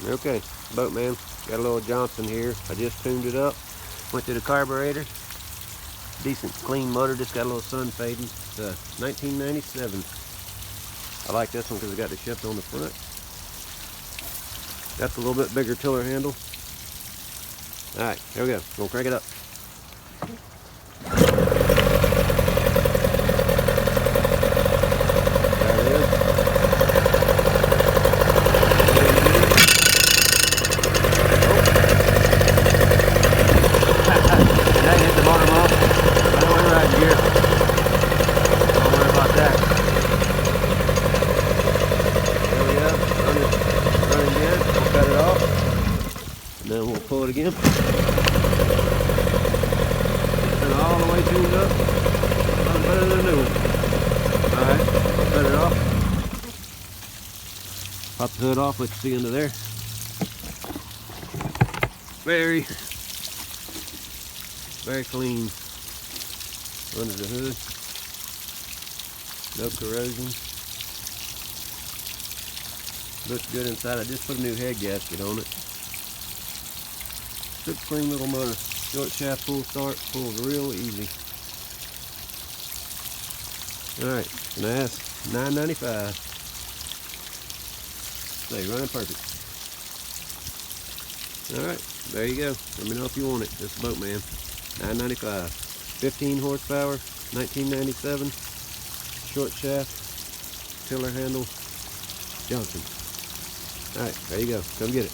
Okay, Boatman, got a little Johnson here. I just tuned it up. Went to the carburetor. Decent clean motor, just got a little sun fading. It's 1997. I like this one because it got the shift on the front. Got the little bit bigger tiller handle. Alright, here we go. We'll crank it up. Then we'll pull it again. And all the way tuned up. Nothing better than a new one. Alright, cut it off. Pop the hood off, let you see under there. Very clean under the hood. No corrosion. Looks good inside. I just put a new head gasket on it. Super clean little motor. Short shaft full start, pulls real easy. Alright, and that's $9.95. Stay running perfect. Alright, there you go. Let me know if you want it. This is Boatman. $9.95. 15 horsepower, 1997. Short shaft, tiller handle, Johnson. Alright, there you go. Come get it.